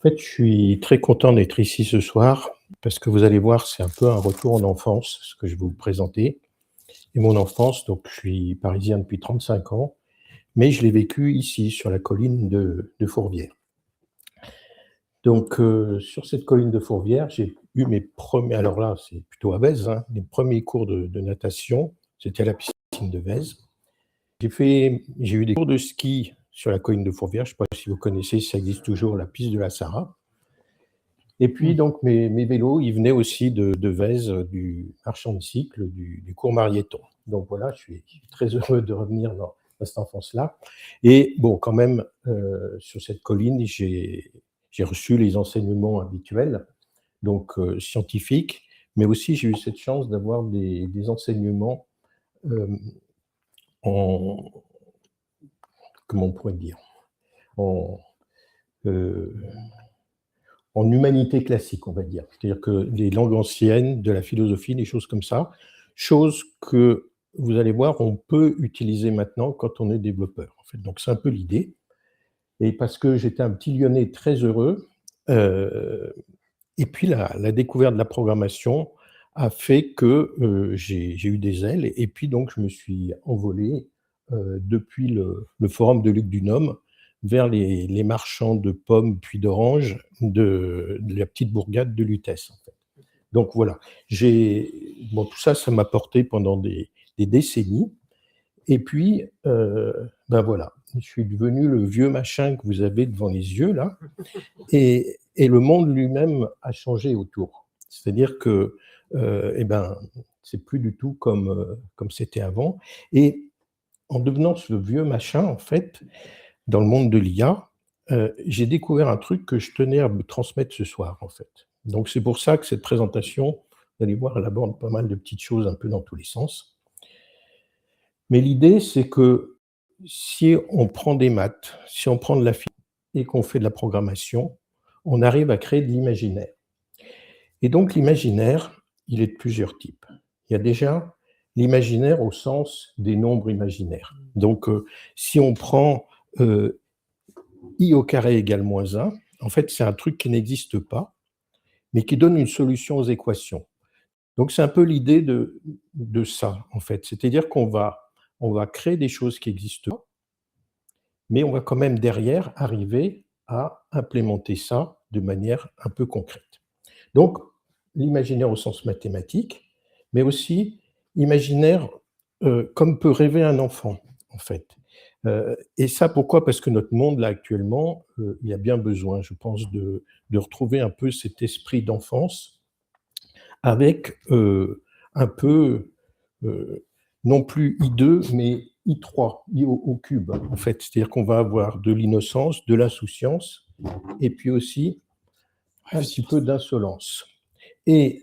fait, je suis très content d'être ici ce soir parce que vous allez voir, c'est un peu un retour en enfance, ce que je vais vous présenter. Et mon enfance, donc je suis parisien depuis 35 ans, mais je l'ai vécu ici, sur la colline de Fourvière. Donc, sur cette colline de Fourvière, j'ai eu mes premiers, alors là, c'est plutôt à Vèze, hein, mes premiers cours de natation, c'était à la piscine de Vèze. J'ai eu des cours de ski sur la colline de Fourvière, je ne sais pas si vous connaissez, ça existe toujours, la piste de la Sarah. Et puis donc mes vélos, ils venaient aussi de Vèze, du marchand de cycles, du cours Marieton. Donc voilà, je suis très heureux de revenir dans cette enfance-là. Et bon, quand même, sur cette colline, j'ai reçu les enseignements habituels, donc scientifiques, mais aussi j'ai eu cette chance d'avoir des enseignements en, comment on pourrait dire, en, euh, en humanité classique, on va dire. C'est-à-dire que les langues anciennes, de la philosophie, des choses comme ça, choses que vous allez voir, on peut utiliser maintenant quand on est développeur, en fait. Donc c'est un peu l'idée. Et parce que j'étais un petit Lyonnais très heureux, et puis la découverte de la programmation a fait que j'ai eu des ailes, et puis donc je me suis envolé depuis le forum de Luc Dunhomme vers les marchands de pommes puis d'oranges de la petite bourgade de Lutèce, en fait. Donc voilà, bon, tout ça, ça m'a porté pendant des décennies. Et puis, ben voilà, je suis devenu le vieux machin que vous avez devant les yeux là, et le monde lui-même a changé autour. C'est-à-dire que, eh ben, c'est plus du tout comme c'était avant. Et en devenant ce vieux machin, en fait, dans le monde de l'IA, j'ai découvert un truc que je tenais à vous transmettre ce soir, en fait. Donc c'est pour ça que cette présentation, vous allez voir, elle aborde pas mal de petites choses un peu dans tous les sens. Mais l'idée, c'est que si on prend des maths, si on prend de la physique et qu'on fait de la programmation, on arrive à créer de l'imaginaire. Et donc l'imaginaire, il est de plusieurs types. Il y a déjà l'imaginaire au sens des nombres imaginaires. Donc si on prend i au carré égale moins 1, en fait, c'est un truc qui n'existe pas, mais qui donne une solution aux équations. Donc c'est un peu l'idée de ça, en fait. C'est-à-dire on va créer des choses qui existent pas, mais on va quand même derrière arriver à implémenter ça de manière un peu concrète. Donc l'imaginaire au sens mathématique, mais aussi imaginaire comme peut rêver un enfant, en fait. Et ça, pourquoi? Parce que notre monde, là, actuellement, il a bien besoin, je pense, de retrouver un peu cet esprit d'enfance avec un peu, heu, non plus I2, mais I3, I au cube, en fait. C'est-à-dire qu'on va avoir de l'innocence, de l'insouciance et puis aussi un petit peu d'insolence. Et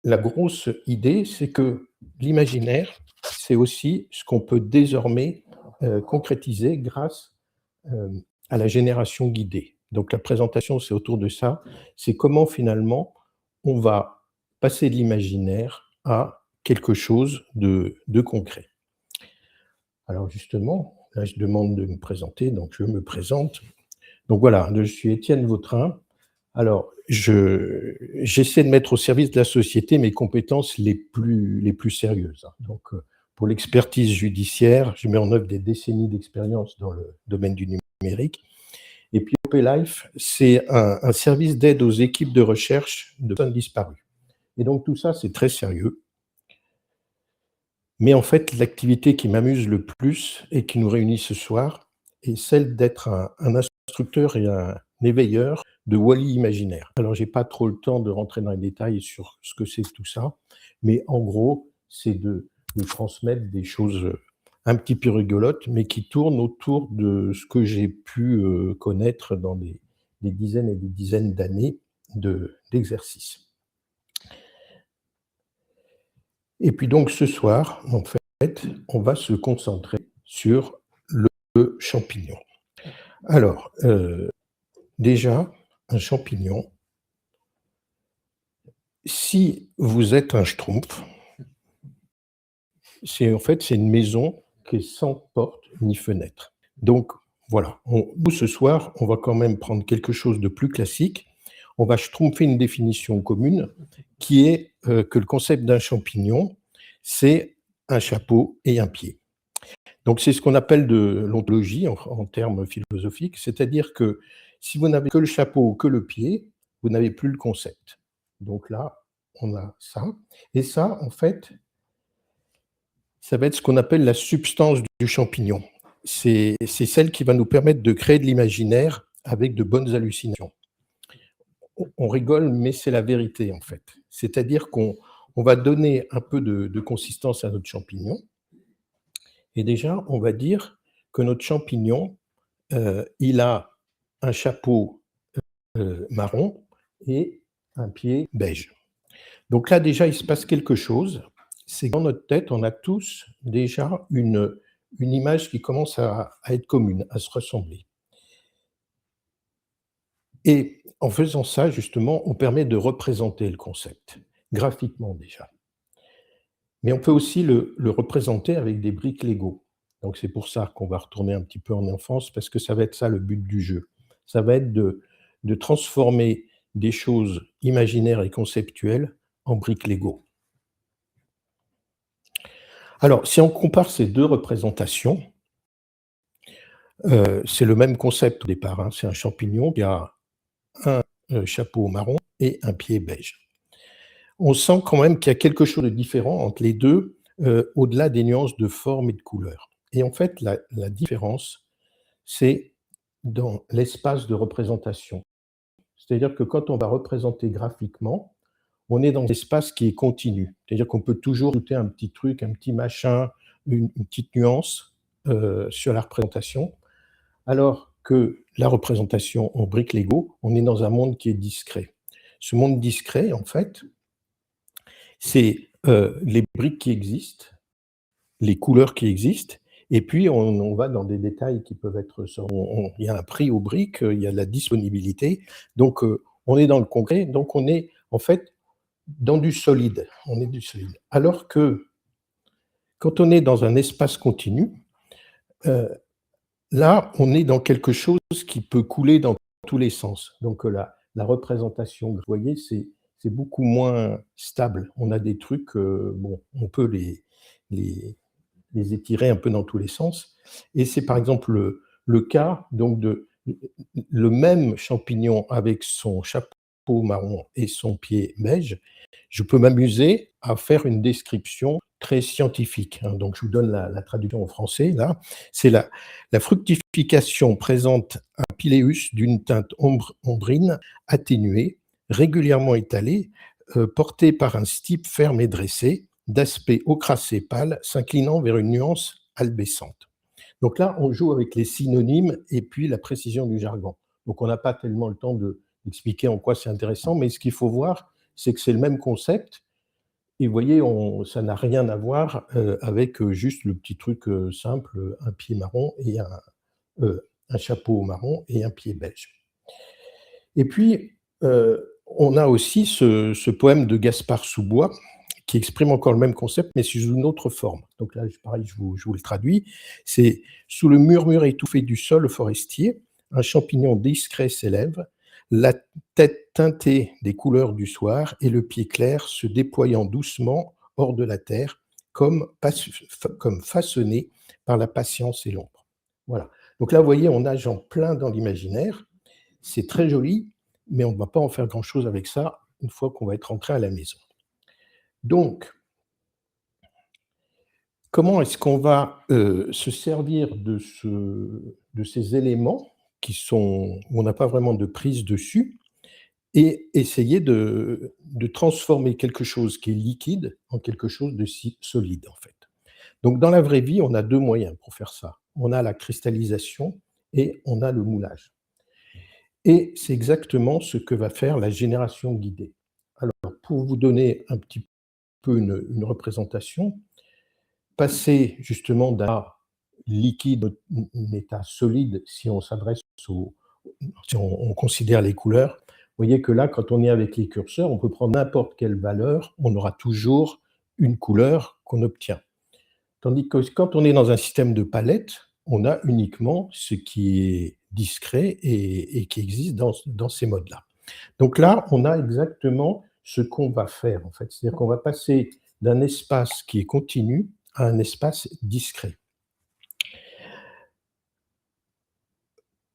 la grosse idée, c'est que l'imaginaire, c'est aussi ce qu'on peut désormais concrétiser grâce à la génération guidée. Donc la présentation, c'est autour de ça. C'est comment finalement on va passer de l'imaginaire à quelque chose de concret. Alors justement, là je demande de me présenter, donc je me présente. Donc voilà, je suis Étienne Vautrin. Alors, j'essaie de mettre au service de la société mes compétences les plus sérieuses, hein. Donc, pour l'expertise judiciaire, je mets en œuvre des décennies d'expérience dans le domaine du numérique. Et puis, OP Life, c'est un service d'aide aux équipes de recherche de personnes disparues. Et donc, tout ça, c'est très sérieux. Mais en fait, l'activité qui m'amuse le plus et qui nous réunit ce soir est celle d'être un instructeur et un éveilleur de Wall-E imaginaire. Alors, j'ai pas trop le temps de rentrer dans les détails sur ce que c'est tout ça, mais en gros, c'est de transmettre des choses un petit peu rigolotes, mais qui tournent autour de ce que j'ai pu connaître dans des dizaines et des dizaines d'années d'exercice. Et puis donc ce soir, en fait, on va se concentrer sur le champignon. Alors, déjà, un champignon, si vous êtes un schtroumpf, c'est en fait, c'est une maison qui est sans porte ni fenêtre. Donc, Voilà. Nous, ce soir, on va quand même prendre quelque chose de plus classique. On va schtroumpfer une définition commune qui est que le concept d'un champignon, c'est un chapeau et un pied. Donc c'est ce qu'on appelle de l'ontologie en termes philosophiques, c'est-à-dire que si vous n'avez que le chapeau ou que le pied, vous n'avez plus le concept. Donc là, on a ça. Et ça, en fait, ça va être ce qu'on appelle la substance du champignon. C'est celle qui va nous permettre de créer de l'imaginaire avec de bonnes hallucinations. On rigole, mais c'est la vérité, en fait. C'est-à-dire qu'on va donner un peu de consistance à notre champignon. Et déjà, on va dire que notre champignon, il a un chapeau marron et un pied beige. Donc là, déjà, il se passe quelque chose. C'est que dans notre tête, on a tous déjà une image qui commence à être commune, à se ressembler. Et en faisant ça, justement, on permet de représenter le concept, graphiquement déjà. Mais on peut aussi le représenter avec des briques Lego. Donc c'est pour ça qu'on va retourner un petit peu en enfance, parce que ça va être ça le but du jeu. Ça va être de transformer des choses imaginaires et conceptuelles en briques Lego. Alors, si on compare ces deux représentations, c'est le même concept au départ, hein. C'est un champignon qui a un chapeau marron et un pied beige. On sent quand même qu'il y a quelque chose de différent entre les deux, au-delà des nuances de forme et de couleur. Et en fait, la différence, c'est dans l'espace de représentation. C'est-à-dire que quand on va représenter graphiquement, on est dans un espace qui est continu. C'est-à-dire qu'on peut toujours ajouter un petit truc, un petit machin, une petite nuance sur la représentation, alors que la représentation en briques Lego, on est dans un monde qui est discret. Ce monde discret, en fait, c'est les briques qui existent, les couleurs qui existent, et puis on va dans des détails qui peuvent être il y a un prix aux briques, il y a de la disponibilité, donc on est dans le concret, donc on est en fait dans du solide, on est du solide. Alors que quand on est dans un espace continu, là, on est dans quelque chose qui peut couler dans tous les sens. Donc la représentation, vous voyez, c'est beaucoup moins stable. On a des trucs, bon, on peut les étirer un peu dans tous les sens. Et c'est par exemple le cas donc de le même champignon avec son chapeau marron et son pied beige. Je peux m'amuser à faire une description très scientifique, hein. Donc je vous donne la traduction en français là. C'est la fructification présente un piléus d'une teinte ombrine atténuée, régulièrement étalée, portée par un stipe ferme et dressé, d'aspect ocracé pâle, s'inclinant vers une nuance albescente. Donc là, on joue avec les synonymes et puis la précision du jargon. Donc on n'a pas tellement le temps d'expliquer en quoi c'est intéressant, mais ce qu'il faut voir, c'est que c'est le même concept. Et vous voyez, ça n'a rien à voir avec juste le petit truc simple, un pied marron et un chapeau marron et un pied beige. Et puis, on a aussi ce poème de Gaspard Sous-Bois qui exprime encore le même concept, mais sous une autre forme. Donc là, pareil, je vous le traduis. C'est « Sous le murmure étouffé du sol forestier, un champignon discret s'élève, la tête teintée des couleurs du soir et le pied clair se déployant doucement hors de la terre, comme façonné par la patience et l'ombre. » Voilà. Donc là, vous voyez, on nage en plein dans l'imaginaire. C'est très joli, mais on ne va pas en faire grand-chose avec ça une fois qu'on va être rentré à la maison. Donc, comment est-ce qu'on va se servir de ces éléments où on n'a pas vraiment de prise dessus et essayer de transformer quelque chose qui est liquide en quelque chose de solide, en fait. Donc, dans la vraie vie, on a deux moyens pour faire ça. On a la cristallisation et on a le moulage. Et c'est exactement ce que va faire la génération guidée. Alors, pour vous donner un petit peu une représentation, passer justement d'un liquide, un état solide, si on s'adresse si on considère les couleurs, vous voyez que là, quand on est avec les curseurs, on peut prendre n'importe quelle valeur, on aura toujours une couleur qu'on obtient. Tandis que quand on est dans un système de palette, on a uniquement ce qui est discret et qui existe dans ces modes-là. Donc là, on a exactement ce qu'on va faire, en fait. C'est-à-dire qu'on va passer d'un espace qui est continu à un espace discret.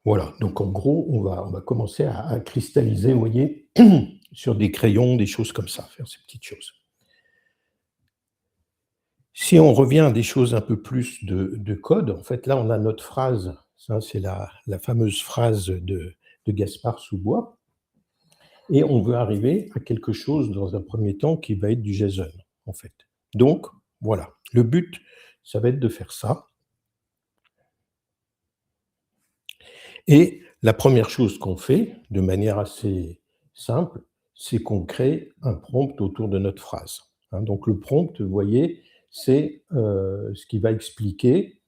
Voilà, donc en gros, on va commencer à cristalliser, vous voyez, sur des crayons, des choses comme ça, faire ces petites choses. Si on revient à des choses un peu plus de code, en fait, là, on a notre phrase, ça, c'est la fameuse phrase de Gaspard Sous-Bois, et on veut arriver à quelque chose, dans un premier temps, qui va être du JSON, en fait. Donc, voilà, le but, ça va être de faire ça. Et la première chose qu'on fait, de manière assez simple, c'est qu'on crée un prompt autour de notre phrase. Donc le prompt, vous voyez, c'est ce qui va expliquer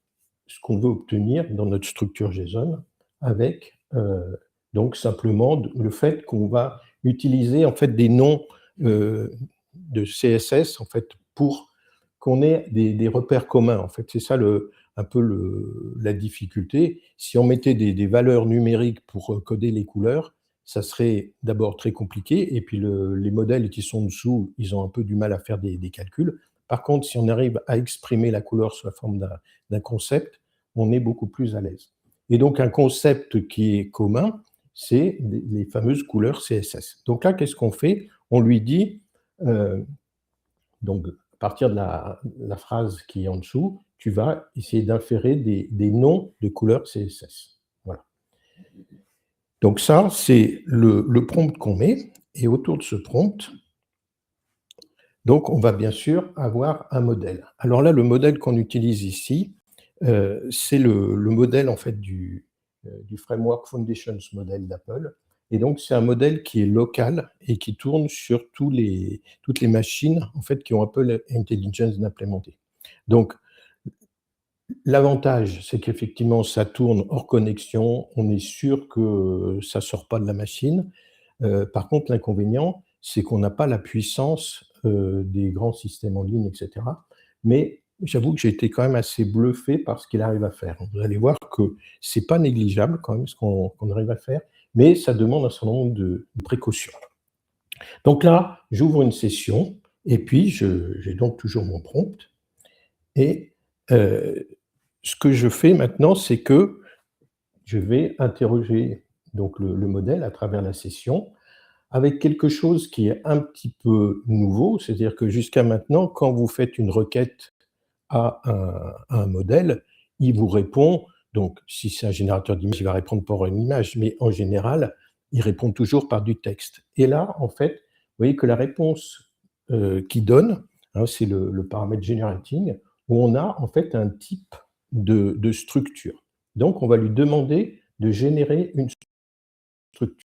ce qu'on veut obtenir dans notre structure JSON avec donc simplement le fait qu'on va utiliser en fait des noms de CSS en fait pour qu'on ait des repères communs. En fait, c'est ça un peu la difficulté. Si on mettait des valeurs numériques pour coder les couleurs, ça serait d'abord très compliqué, et puis les modèles qui sont dessous, ils ont un peu du mal à faire des calculs. Par contre, si on arrive à exprimer la couleur sous la forme d'un concept, on est beaucoup plus à l'aise. Et donc, un concept qui est commun, c'est les fameuses couleurs CSS. Donc là, qu'est-ce qu'on fait? On lui dit, donc, à partir de la phrase qui est en dessous, tu vas essayer d'inférer des noms de couleurs CSS. Voilà. Donc ça, c'est le prompt qu'on met, et autour de ce prompt, donc on va bien sûr avoir un modèle. Alors là, le modèle qu'on utilise ici, c'est le modèle en fait du framework Foundations Model d'Apple. Et donc c'est un modèle qui est local et qui tourne sur toutes les machines en fait qui ont Apple Intelligence implémenté. Donc l'avantage, c'est qu'effectivement ça tourne hors connexion, on est sûr que ça sort pas de la machine. Par contre, l'inconvénient, c'est qu'on n'a pas la puissance des grands systèmes en ligne, etc. Mais j'avoue que j'ai été quand même assez bluffé par ce qu'il arrive à faire. Vous allez voir que c'est pas négligeable quand même ce qu'on arrive à faire, mais ça demande un certain nombre de précautions. Donc là, j'ouvre une session et puis j'ai donc toujours mon prompt. Et ce que je fais maintenant, c'est que je vais interroger donc le modèle à travers la session, avec quelque chose qui est un petit peu nouveau, c'est-à-dire que jusqu'à maintenant, quand vous faites une requête à un modèle, il vous répond, donc si c'est un générateur d'image, il va répondre par une image, mais en général, il répond toujours par du texte. Et là, en fait, vous voyez que la réponse qu'il donne, c'est le paramètre generating, où on a en fait un type de structure. Donc, on va lui demander de générer une structure.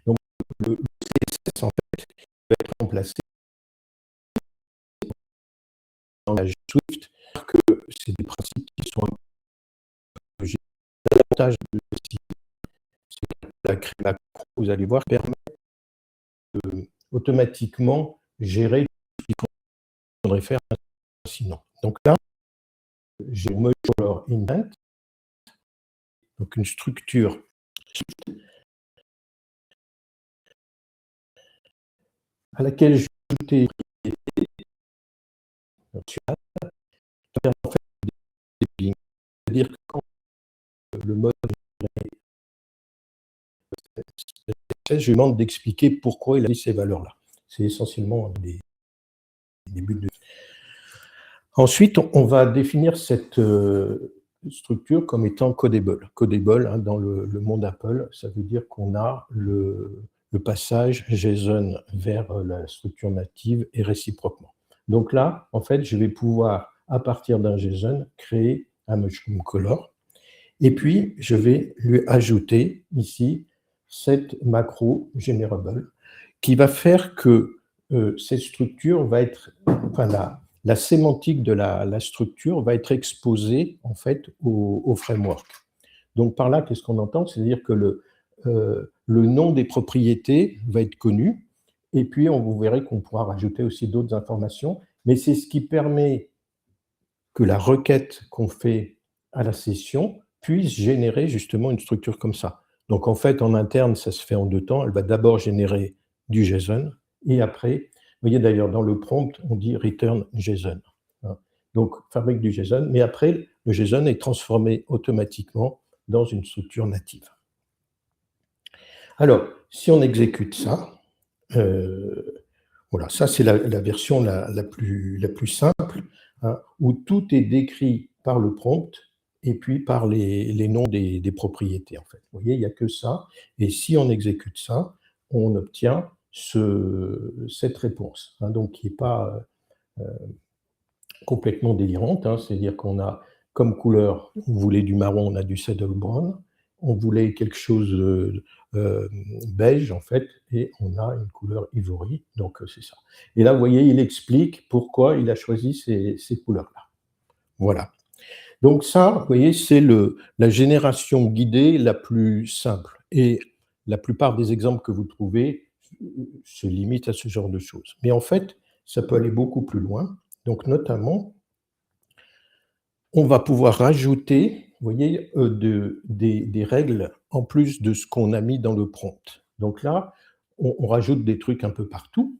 Donc, le CSS, en fait, va être remplacé dans la Swift, que c'est des principes qui sont un peu généraux. L'avantage de ceci, c'est que la macro, vous allez voir, permet de automatiquement gérer ce qu'il faudrait faire sinon. Donc là, j'ai modular indent, donc une structure à laquelle je vais ajouter en fait, c'est-à-dire que quand le mode je lui demande d'expliquer pourquoi il a mis ces valeurs-là. C'est essentiellement des buts de... Ensuite, on va définir cette structure comme étant codable. Codable, dans le monde Apple, ça veut dire qu'on a le passage JSON vers la structure native et réciproquement. Donc là, en fait, je vais pouvoir, à partir d'un JSON, créer un mushroom color. Et puis, je vais lui ajouter ici cette macro generable qui va faire que cette structure va être, enfin la sémantique de la structure va être exposée en fait au framework. Donc par là, qu'est-ce qu'on entend? C'est-à-dire que le nom des propriétés va être connu, et puis vous verrez qu'on pourra rajouter aussi d'autres informations, mais c'est ce qui permet que la requête qu'on fait à la session puisse générer justement une structure comme ça. Donc en fait, en interne, ça se fait en 2 temps. Elle va d'abord générer du JSON et après, vous voyez d'ailleurs dans le prompt, on dit return JSON, hein. Donc fabrique du JSON, mais après, le JSON est transformé automatiquement dans une structure native. Alors, si on exécute ça, voilà, ça c'est la version la plus simple, hein, où tout est décrit par le prompt et puis par les noms des propriétés, en fait. Vous voyez, il n'y a que ça. Et si on exécute ça, on obtient cette réponse, hein, donc qui n'est pas complètement délirante, hein, c'est-à-dire qu'on a comme couleur, on voulait du marron, on a du saddle brown, on voulait quelque chose de beige en fait, et on a une couleur ivory, donc c'est ça. Et là, vous voyez, il explique pourquoi il a choisi ces couleurs-là. Voilà. Donc ça, vous voyez, c'est la génération guidée la plus simple. Et la plupart des exemples que vous trouvez se limitent à ce genre de choses. Mais en fait, ça peut aller beaucoup plus loin. Donc notamment, on va pouvoir rajouter, vous voyez, des règles en plus de ce qu'on a mis dans le prompt. Donc là, on rajoute des trucs un peu partout.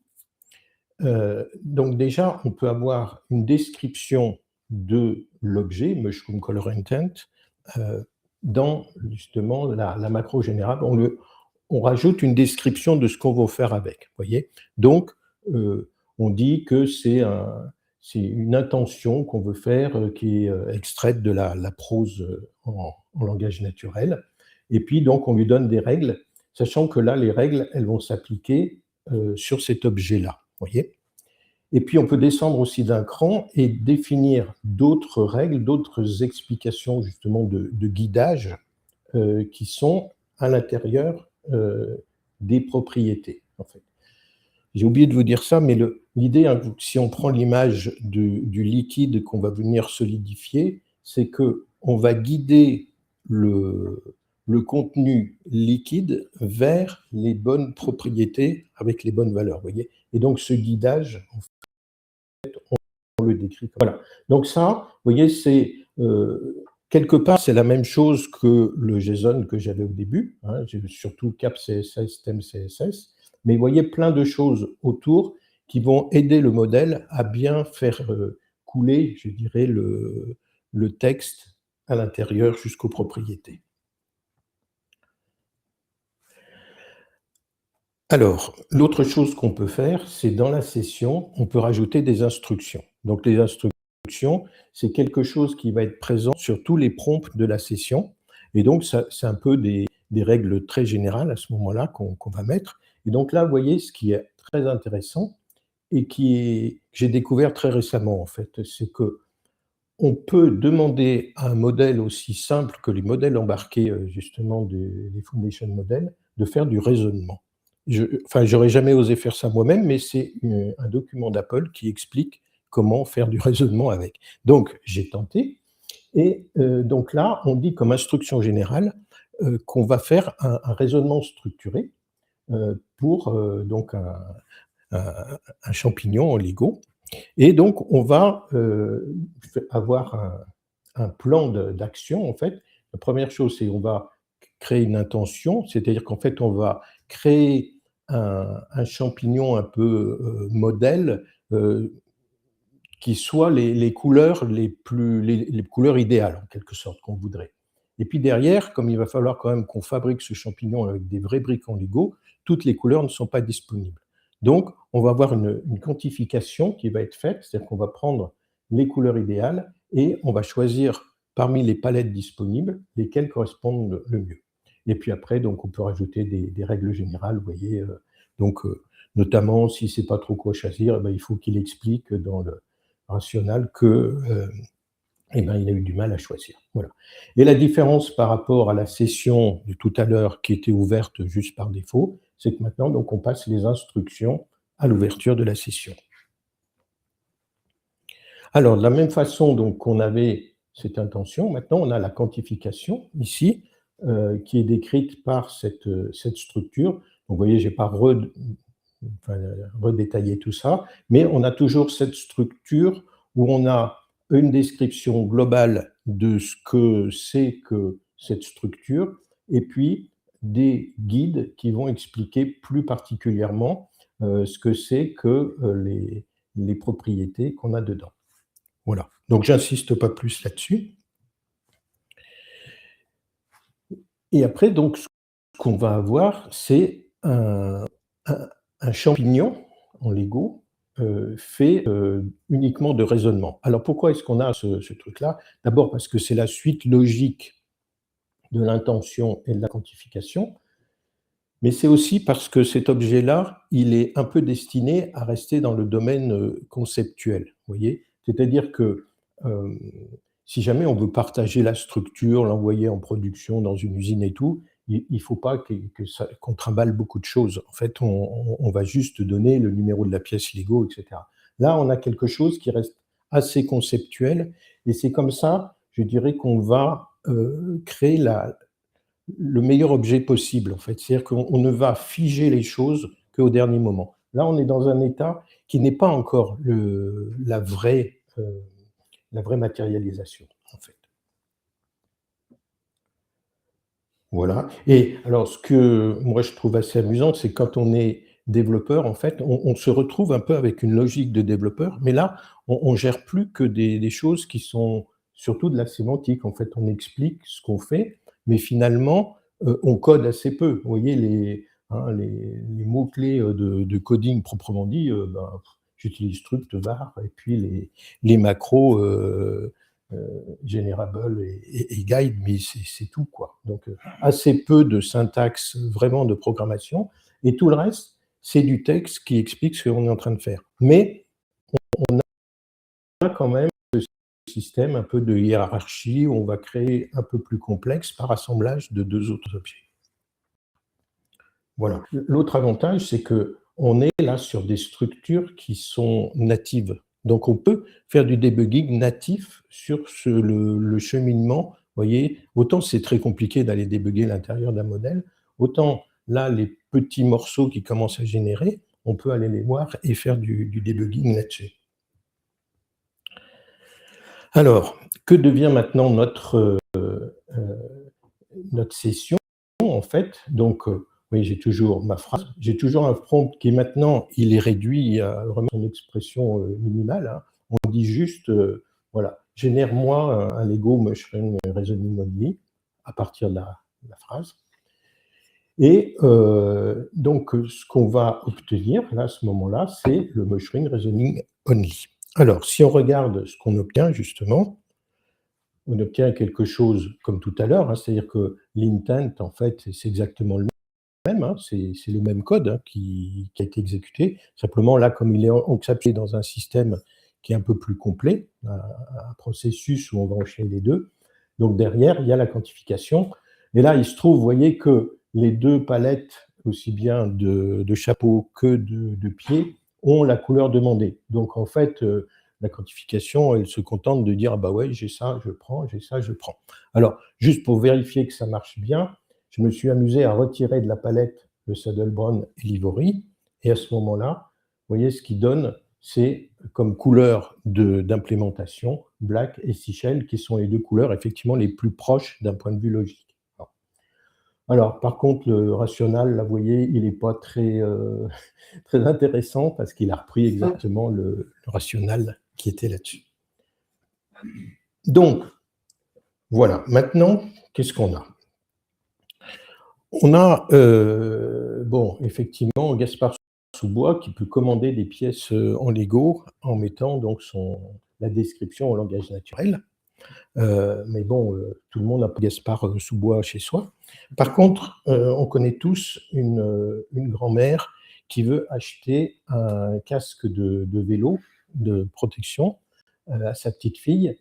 Donc déjà, on peut avoir une description de l'objet, Mushroom Color Intent, dans justement la macro générale. On rajoute une description de ce qu'on va faire avec, voyez. Donc, on dit que c'est une intention qu'on veut faire qui est extraite de la prose en langage naturel. Et puis, donc, on lui donne des règles, sachant que là, les règles, elles vont s'appliquer sur cet objet-là, voyez. Et puis, on peut descendre aussi d'un cran et définir d'autres règles, d'autres explications justement de guidage qui sont à l'intérieur des propriétés, en fait. J'ai oublié de vous dire ça, mais l'idée, hein, si on prend l'image du liquide qu'on va venir solidifier, c'est qu'on va guider le contenu liquide vers les bonnes propriétés avec les bonnes valeurs, vous voyez. Et donc, ce guidage, en fait, on le décrit comme voilà. Donc ça, vous voyez, c'est quelque part, c'est la même chose que le JSON que j'avais au début, hein, surtout cap CSS, thème CSS, mais vous voyez plein de choses autour qui vont aider le modèle à bien faire couler, je dirais, le texte à l'intérieur jusqu'aux propriétés. Alors, l'autre chose qu'on peut faire, c'est dans la session, on peut rajouter des instructions. Donc les instructions, c'est quelque chose qui va être présent sur tous les prompts de la session. Et donc, c'est un peu des règles très générales à ce moment-là qu'on va mettre. Et donc là, vous voyez, ce qui est très intéressant et que j'ai découvert très récemment, en fait, c'est que on peut demander à un modèle aussi simple que les modèles embarqués, justement, des foundation models, de faire du raisonnement. Enfin, j'aurais jamais osé faire ça moi-même, mais c'est un document d'Apple qui explique comment faire du raisonnement avec. Donc, j'ai tenté, et donc là, on dit comme instruction générale qu'on va faire un raisonnement structuré pour donc un champignon en Lego. Et donc, on va avoir un plan d'action, en fait. La première chose, c'est on va créer une intention, c'est-à-dire qu'en fait, on va créer un champignon un peu modèle qui soit les couleurs les couleurs idéales, en quelque sorte, qu'on voudrait. Et puis derrière, comme il va falloir quand même qu'on fabrique ce champignon avec des vrais briques en Lego, toutes les couleurs ne sont pas disponibles. Donc, on va avoir une quantification qui va être faite, c'est-à-dire qu'on va prendre les couleurs idéales et on va choisir parmi les palettes disponibles lesquelles correspondent le mieux. Et puis après, donc, on peut rajouter des règles générales, vous voyez, notamment si c'est pas trop quoi choisir, il faut qu'il explique dans le rationnel que il a eu du mal à choisir. Voilà. Et la différence par rapport à la session de tout à l'heure qui était ouverte juste par défaut, c'est que maintenant, donc, on passe les instructions à l'ouverture de la session. Alors, de la même façon donc, qu'on avait cette intention, maintenant, on a la quantification ici, qui est décrite par cette structure. Donc, vous voyez, je n'ai pas redétaillé tout ça, mais on a toujours cette structure où on a une description globale de ce que c'est que cette structure, et puis des guides qui vont expliquer plus particulièrement ce que c'est que les propriétés qu'on a dedans. Voilà. Donc, j'insiste pas plus là-dessus. Et après, donc, ce qu'on va avoir, c'est un champignon en Lego fait uniquement de raisonnement. Alors, pourquoi est-ce qu'on a ce truc-là? D'abord parce que c'est la suite logique de l'intention et de la quantification, mais c'est aussi parce que cet objet-là, il est un peu destiné à rester dans le domaine conceptuel, vous voyez? C'est-à-dire que si jamais on veut partager la structure, l'envoyer en production dans une usine et tout, il ne faut pas qu'on trimballe beaucoup de choses. En fait, on va juste donner le numéro de la pièce Lego, etc. Là, on a quelque chose qui reste assez conceptuel, et c'est comme ça, je dirais, qu'on va créer le meilleur objet possible, en fait. C'est-à-dire qu'on ne va figer les choses qu'au dernier moment. Là, on est dans un état qui n'est pas encore la vraie matérialisation, en fait. Voilà. Et alors, ce que moi je trouve assez amusant, c'est quand on est développeur, en fait, on se retrouve un peu avec une logique de développeur, mais là, on gère plus que des choses qui sont surtout de la sémantique. En fait, on explique ce qu'on fait, mais finalement, on code assez peu. Vous voyez, les mots-clés de coding proprement dit, j'utilise struct, var, et puis les macros generable et guide, mais c'est tout, quoi. Donc, assez peu de syntaxe vraiment de programmation, et tout le reste, c'est du texte qui explique ce qu'on est en train de faire. Mais on a quand même ce système un peu de hiérarchie où on va créer un peu plus complexe par assemblage de deux autres objets. Voilà. L'autre avantage, c'est qu'on est là sur des structures qui sont natives. Donc, on peut faire du debugging natif sur le cheminement. Vous voyez, autant c'est très compliqué d'aller débugger l'intérieur d'un modèle, autant là, les petits morceaux qui commencent à générer, on peut aller les voir et faire du debugging là-dessus. Alors, que devient maintenant notre session, en fait? Donc, oui, j'ai toujours ma phrase, j'ai toujours un prompt qui maintenant, il est réduit à vraiment une expression minimale, hein. On dit juste, voilà, génère-moi un Lego Mushroom Reasoning Only à partir de la phrase. Et donc, ce qu'on va obtenir là, à ce moment-là, c'est le Mushroom Reasoning Only. Alors, si on regarde ce qu'on obtient justement, on obtient quelque chose comme tout à l'heure, hein, c'est-à-dire que l'intent, en fait, c'est exactement le même, hein, c'est le même code hein, qui a été exécuté. Simplement, là, comme il est encapsulé dans un système qui est un peu plus complet, un processus où on va enchaîner les deux. Donc derrière, il y a la quantification. Et là, il se trouve, vous voyez, que les deux palettes, aussi bien de chapeau que de pied, ont la couleur demandée. Donc en fait, la quantification, elle se contente de dire, ah bah ouais, j'ai ça, je prends, j'ai ça, je prends. Alors, juste pour vérifier que ça marche bien, je me suis amusé à retirer de la palette le Saddle Brown et l'Ivory, et à ce moment-là, vous voyez, ce qui donne, c'est comme couleur d'implémentation, Black et Seashell, qui sont les deux couleurs effectivement les plus proches d'un point de vue logique. Alors, par contre, le rational, là, vous voyez, il n'est pas très, très intéressant parce qu'il a repris exactement le rational qui était là-dessus. Donc, voilà. Maintenant, qu'est-ce qu'on a? On a, bon, effectivement, Gaspard Sous-Bois qui peut commander des pièces en Lego en mettant donc la description au langage naturel. Mais bon, tout le monde n'a pas Gaspard Sous-Bois chez soi. Par contre, on connaît tous une grand-mère qui veut acheter un casque de vélo de protection à sa petite fille,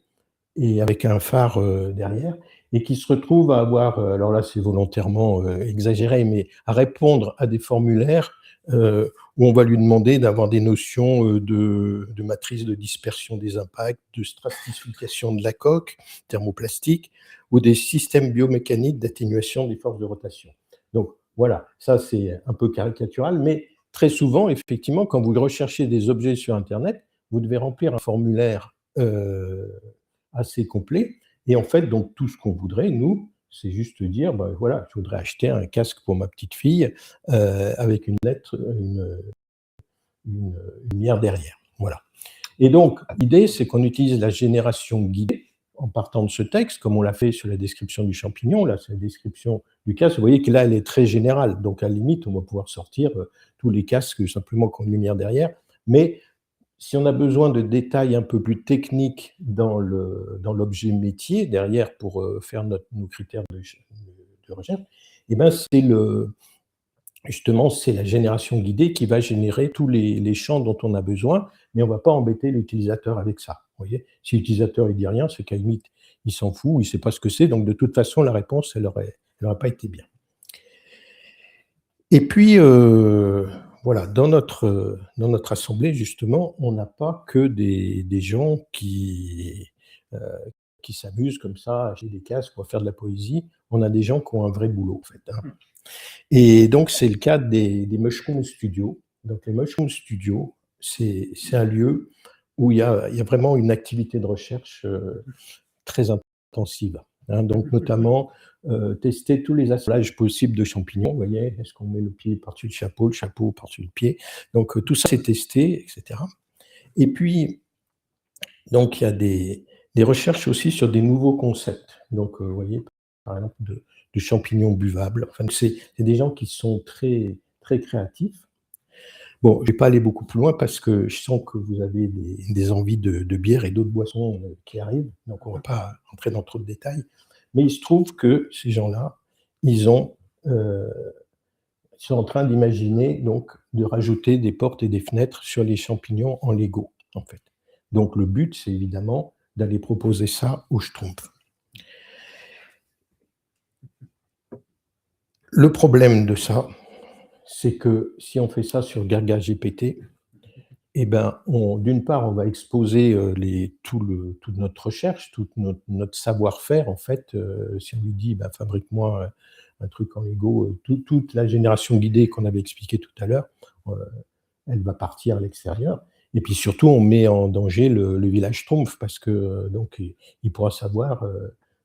et avec un phare derrière, et qui se retrouve à avoir, alors là c'est volontairement exagéré, mais à répondre à des formulaires où on va lui demander d'avoir des notions de matrice de dispersion des impacts, de stratification de la coque thermoplastique, ou des systèmes biomécaniques d'atténuation des forces de rotation. Donc voilà, ça c'est un peu caricatural, mais très souvent, effectivement, quand vous recherchez des objets sur Internet, vous devez remplir un formulaire assez complet. Et en fait, donc, tout ce qu'on voudrait, nous, c'est juste dire, ben, voilà, je voudrais acheter un casque pour ma petite fille avec une lettre, une lumière derrière. Voilà. Et donc, l'idée, c'est qu'on utilise la génération guidée en partant de ce texte, comme on l'a fait sur la description du champignon. Là, c'est la description du casque. Vous voyez que là, elle est très générale. Donc, à la limite, on va pouvoir sortir tous les casques simplement qui ont une lumière derrière. Mais si on a besoin de détails un peu plus techniques dans l'objet métier derrière pour faire nos critères de recherche, eh ben justement, c'est la génération guidée qui va générer tous les champs dont on a besoin, mais on ne va pas embêter l'utilisateur avec ça. Vous voyez, si l'utilisateur ne dit rien, c'est qu'à la limite, il s'en fout, il ne sait pas ce que c'est, donc de toute façon, la réponse, elle n'aurait pas été bien. Et puis, voilà, dans notre assemblée, justement, on n'a pas que des gens qui s'amusent comme ça, à acheter des casques pour faire de la poésie. On a des gens qui ont un vrai boulot, en fait. Hein. Et donc, c'est le cas des Mushroom Studios. Donc, les Mushroom Studios, c'est un lieu où il y a vraiment une activité de recherche très intensive. Hein, donc, notamment, tester tous les assemblages possibles de champignons. Vous voyez, est-ce qu'on met le pied par-dessus le chapeau par-dessus le pied. Donc, tout ça, c'est testé, etc. Et puis, donc, il y a des recherches aussi sur des nouveaux concepts. Donc, vous voyez, par exemple, de champignons buvables. Enfin, c'est des gens qui sont très, très créatifs. Bon, je ne vais pas aller beaucoup plus loin parce que je sens que vous avez des envies de bière et d'autres boissons qui arrivent, donc on ne va pas entrer dans trop de détails. Mais il se trouve que ces gens-là, ils sont en train d'imaginer donc de rajouter des portes et des fenêtres sur les champignons en Lego, en fait. Donc le but, c'est évidemment d'aller proposer ça aux Schtroumpfs. Le problème de ça, c'est que si on fait ça sur GargaGPT, eh ben, d'une part, on va exposer toute notre recherche, tout notre savoir-faire, en fait. Si on lui dit, ben, fabrique-moi un truc en Lego, toute la génération guidée qu'on avait expliqué tout à l'heure, elle va partir à l'extérieur. Et puis surtout, on met en danger le village Schtroumpf parce que donc il pourra savoir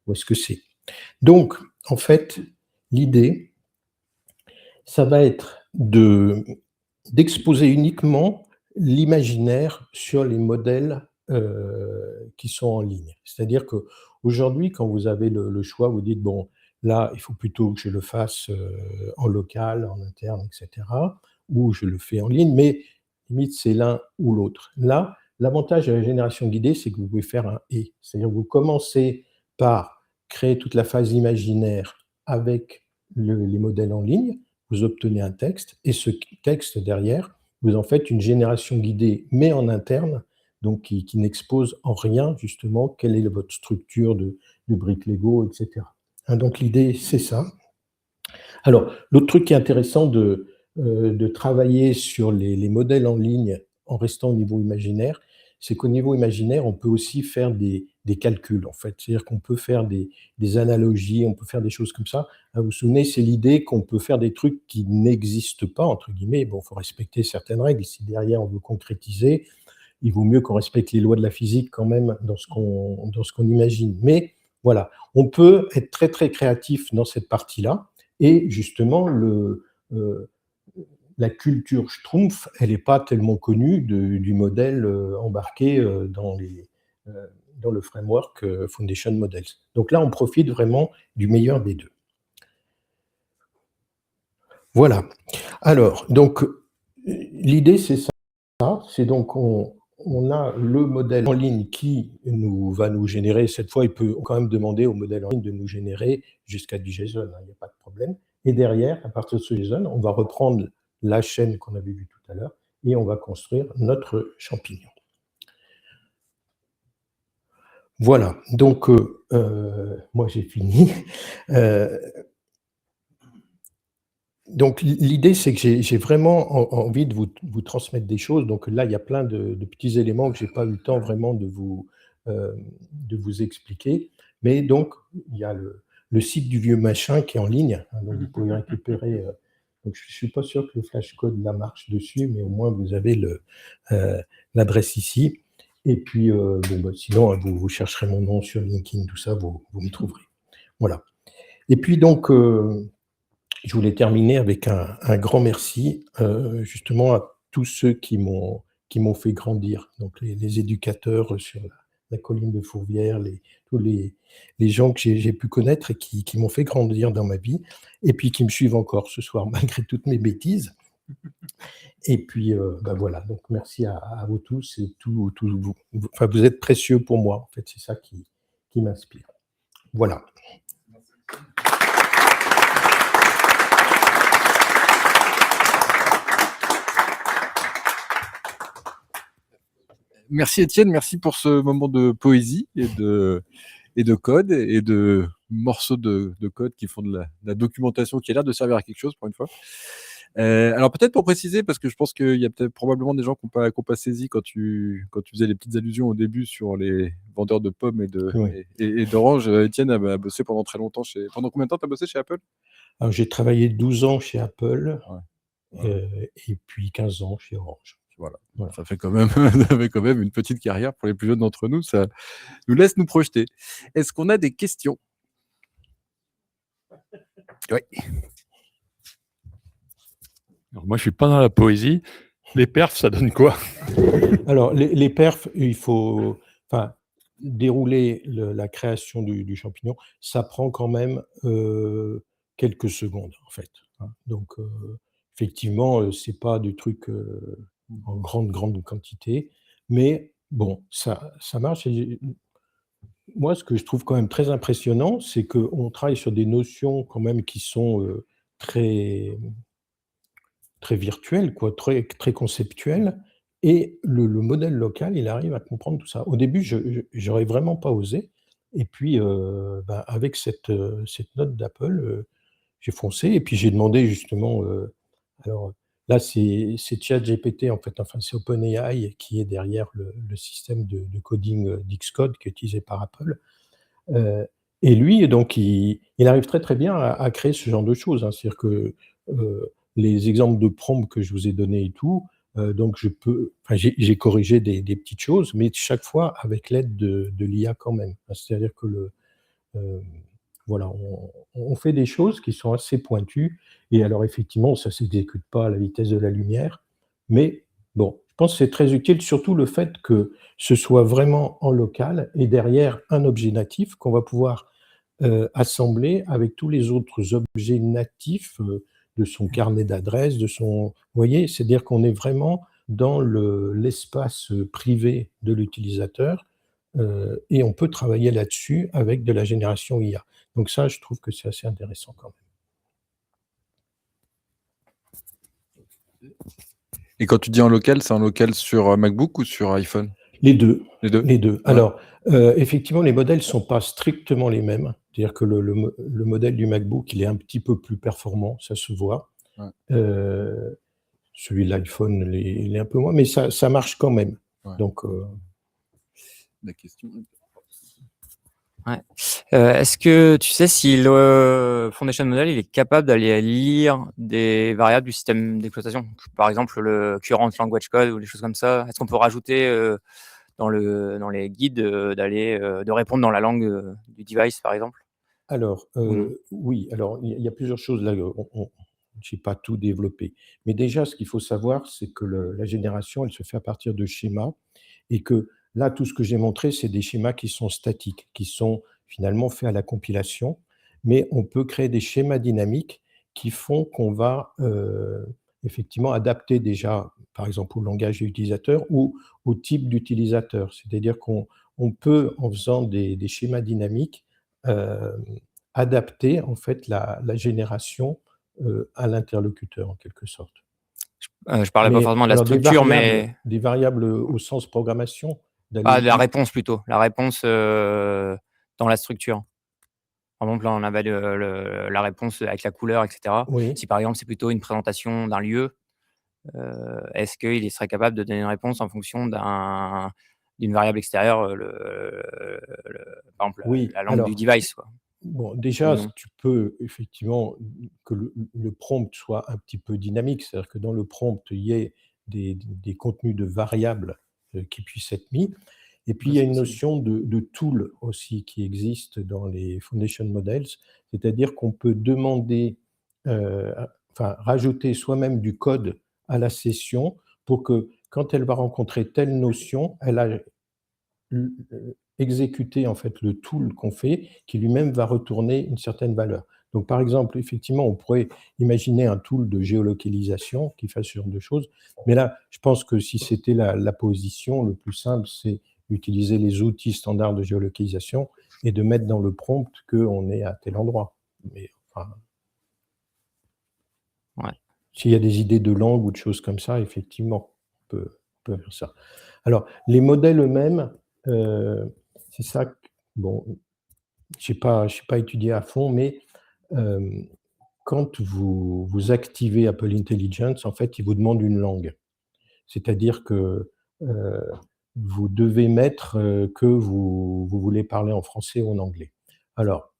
où est-ce que c'est. Donc, en fait, l'idée, ça va être d'exposer uniquement l'imaginaire sur les modèles qui sont en ligne. C'est-à-dire qu'aujourd'hui, quand vous avez le choix, vous dites, bon, là, il faut plutôt que je le fasse en local, en interne, etc., ou je le fais en ligne, mais limite, c'est l'un ou l'autre. Là, l'avantage de la génération guidée, c'est que vous pouvez faire un « et ». C'est-à-dire que vous commencez par créer toute la phase imaginaire avec les modèles en ligne, vous obtenez un texte, et ce texte derrière, vous en faites une génération guidée, mais en interne, donc qui n'expose en rien, justement, quelle est votre structure de briques Lego, etc. Hein, donc l'idée, c'est ça. Alors, l'autre truc qui est intéressant de travailler sur les modèles en ligne en restant au niveau imaginaire, c'est qu'au niveau imaginaire, on peut aussi faire des calculs, en fait. C'est-à-dire qu'on peut faire des analogies, on peut faire des choses comme ça. Vous vous souvenez, c'est l'idée qu'on peut faire des trucs qui n'existent pas, entre guillemets. Bon, il faut respecter certaines règles. Si derrière, on veut concrétiser, il vaut mieux qu'on respecte les lois de la physique quand même dans ce qu'on imagine. Mais voilà, on peut être très, très créatif dans cette partie-là. Et justement, la culture Schtroumpf, elle n'est pas tellement connue du modèle embarqué dans le framework Foundation Models. Donc là, on profite vraiment du meilleur des deux. Voilà. Alors, donc, l'idée, c'est ça. C'est donc, on a le modèle en ligne qui va nous générer, cette fois, il peut quand même demander au modèle en ligne de nous générer jusqu'à du JSON, hein, il n'y a pas de problème. Et derrière, à partir de ce JSON, on va reprendre la chaîne qu'on avait vue tout à l'heure et on va construire notre champignon. Voilà, donc moi j'ai fini. Donc l'idée, c'est que j'ai vraiment envie de vous transmettre des choses. Donc là, il y a plein de petits éléments que je n'ai pas eu le temps vraiment de vous expliquer. Mais donc, il y a le site du vieux machin qui est en ligne. Hein, donc vous pouvez récupérer. Donc je ne suis pas sûr que le flashcode là marche dessus, mais au moins vous avez l'adresse ici. Et puis, sinon, vous chercherez mon nom sur LinkedIn, tout ça, vous m'y trouverez. Voilà. Et puis donc, je voulais terminer avec un grand merci, justement à tous ceux qui m'ont fait grandir. Donc les éducateurs sur la colline de Fourvière, tous les gens que j'ai pu connaître et qui m'ont fait grandir dans ma vie et puis qui me suivent encore ce soir malgré toutes mes bêtises. Et puis, voilà, donc merci à vous tous et tous vous. Enfin, vous êtes précieux pour moi, en fait, c'est ça qui m'inspire. Voilà. Merci Étienne, merci pour ce moment de poésie et de code et de morceaux de code qui font de la documentation qui a l'air de servir à quelque chose pour une fois. Alors peut-être pour préciser, parce que je pense qu'il y a peut-être probablement des gens qui n'ont pas saisi quand tu faisais les petites allusions au début sur les vendeurs de pommes et d'oranges. Étienne a bossé pendant très longtemps Pendant combien de temps tu as bossé chez Apple ? Alors j'ai travaillé 12 ans chez Apple, Ouais. et puis 15 ans chez Orange. Voilà. Voilà. Ça fait quand même une petite carrière pour les plus jeunes d'entre nous. Ça nous laisse nous projeter. Est-ce qu'on a des questions ? Oui. Alors moi, je suis pas dans la poésie. Les perfs, ça donne quoi ? Alors, les perfs, il faut dérouler la création du champignon, ça prend quand même quelques secondes, en fait. Hein. Donc, effectivement, c'est pas du truc en grande quantité, mais bon, ça marche. Et moi, ce que je trouve quand même très impressionnant, c'est qu'on travaille sur des notions quand même qui sont très très virtuelles, quoi, très conceptuelles. Et le modèle local, il arrive à comprendre tout ça. Au début, j'aurais vraiment pas osé. Et puis, avec cette note d'Apple, j'ai foncé et puis j'ai demandé justement, alors là, c'est ChatGPT, en fait, enfin, c'est OpenAI qui est derrière le système de coding, d'Xcode qui est utilisé par Apple. Et lui, donc, il arrive très, très bien à créer ce genre de choses, hein. C'est-à-dire que, les exemples de prompts que je vous ai donnés et tout, donc j'ai corrigé des petites choses, mais chaque fois avec l'aide de l'IA quand même. C'est-à-dire que voilà, on fait des choses qui sont assez pointues et alors effectivement, ça ne s'exécute pas à la vitesse de la lumière, mais bon, je pense que c'est très utile, surtout le fait que ce soit vraiment en local et derrière un objet natif qu'on va pouvoir assembler avec tous les autres objets natifs, de son carnet d'adresses, de son vous voyez? C'est-à-dire qu'on est vraiment dans l'espace, privé de l'utilisateur, et on peut travailler là-dessus avec de la génération IA. Donc ça, je trouve que c'est assez intéressant quand même. Et quand tu dis en local, c'est en local sur MacBook ou sur iPhone ? Les 2. Les deux ? Les 2. Ouais. Alors, effectivement, les modèles ne sont pas strictement les mêmes. C'est-à-dire que le modèle du MacBook, il est un petit peu plus performant, ça se voit. Ouais. Celui de l'iPhone, il est un peu moins, mais ça marche quand même. Ouais. Donc, La question. Ouais. Est-ce que tu sais si le Foundation Model il est capable d'aller lire des variables du système d'exploitation, par exemple le current language code ou des choses comme ça? Est-ce qu'on peut rajouter dans les guides de répondre dans la langue du device, par exemple? alors, non. oui, alors il y a plusieurs choses là, j'ai pas tout développé. Mais déjà, ce qu'il faut savoir, c'est que la génération, elle se fait à partir de schémas et que là, tout ce que j'ai montré, c'est des schémas qui sont statiques, qui sont finalement faits à la compilation, mais on peut créer des schémas dynamiques qui font qu'on va, effectivement adapter déjà, par exemple, au langage de l'utilisateur ou au type d'utilisateur. C'est-à-dire qu'on peut, en faisant des schémas dynamiques, hem, adapter en fait la génération, à l'interlocuteur en quelque sorte. Je parlais pas Mais forcément de la alors structure, mais des variables, au sens programmation? de D'aller la réponse plutôt. La réponse dans la structure. Par exemple, là, on avait la réponse avec la couleur, et cetera. Oui. Si par exemple, c'est plutôt une présentation d'un lieu, est-ce qu'il serait capable de donner une réponse en fonction d'une variable extérieure, par exemple, Oui, la langue du alors device, quoi, bon, ou déjà, non? tu peux effectivement que le prompt soit un petit peu dynamique, c'est-à-dire que dans le prompt, il y ait des contenus de variables, qui puissent être mis. Et puis, il y a une notion de tool aussi qui existe dans les foundation models, c'est-à-dire qu'on peut demander, rajouter soi-même du code à la session pour que, quand elle va rencontrer telle notion, elle a exécuté en fait le tool qu'on fait, qui lui-même va retourner une certaine valeur. Donc, par exemple, effectivement, on pourrait imaginer un tool de géolocalisation qui fasse ce genre de choses. Mais là, je pense que si c'était la position, le plus simple, c'est d'utiliser les outils standards de géolocalisation et de mettre dans le prompt qu'on est à tel endroit. Mais, enfin, Ouais. s'il y a des idées de langue ou de choses comme ça, effectivement, on peut faire ça. Alors, les modèles eux-mêmes, c'est ça que, bon, je n'ai pas étudié à fond, mais quand vous activez Apple Intelligence, en fait, il vous demande une langue. C'est-à-dire que vous devez mettre que vous voulez parler en français ou en anglais. Alors,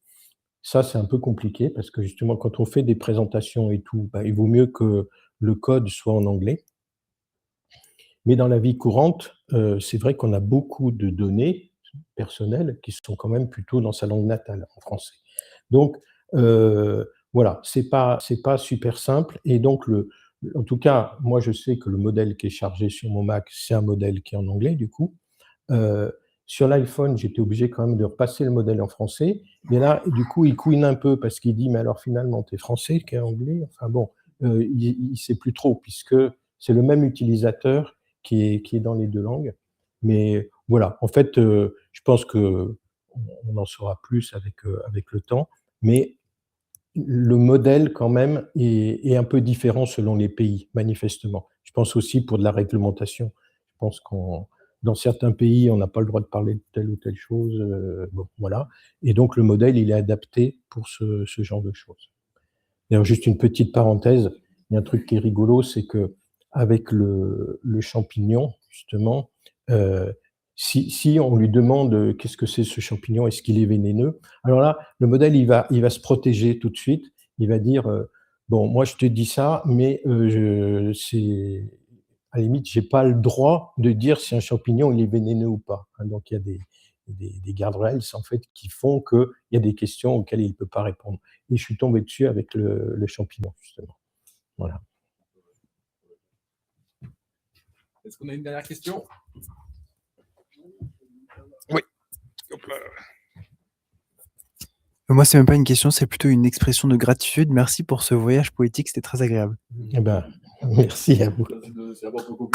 ça, c'est un peu compliqué parce que justement, quand on fait des présentations et tout, il vaut mieux que le code soit en anglais. Mais dans la vie courante, c'est vrai qu'on a beaucoup de données personnelles qui sont quand même plutôt dans sa langue natale, en français. Donc, voilà, c'est pas super simple et donc en tout cas, moi, je sais que le modèle qui est chargé sur mon Mac, c'est un modèle qui est en anglais, du coup. Sur l'iPhone, j'étais obligé quand même de repasser le modèle en français. Mais là, du coup, il couine un peu parce qu'il dit, mais alors finalement, t'es français, qu'est anglais? Enfin bon, il sait plus trop puisque c'est le même utilisateur qui est dans les deux langues. Mais voilà, en fait, je pense qu'on en saura plus avec le temps. Mais le modèle, quand même, est un peu différent selon les pays, manifestement. Je pense aussi pour de la réglementation. Je pense dans certains pays, on n'a pas le droit de parler de telle ou telle chose. Bon, voilà. Et donc, le modèle, il est adapté pour ce genre de choses. D'ailleurs, juste une petite parenthèse, il y a un truc qui est rigolo, c'est qu'avec le champignon, justement, si on lui demande qu'est-ce que c'est ce champignon, est-ce qu'il est vénéneux, alors là, le modèle, il va se protéger tout de suite. Il va dire, bon, moi, je te dis ça, mais à la limite, j'ai pas le droit de dire si un champignon, il est vénéneux ou pas. Hein. Donc, il y a des guardrails, en fait, qui font qu'il y a des questions auxquelles il ne peut pas répondre. Et je suis tombé dessus avec le champignon, justement. Voilà. Est-ce qu'on a une dernière question? Oui. Hop là. Moi, c'est même pas une question, c'est plutôt une expression de gratitude. Merci pour ce voyage poétique, c'était très agréable. Eh ben, merci à vous. Ça apporte beaucoup.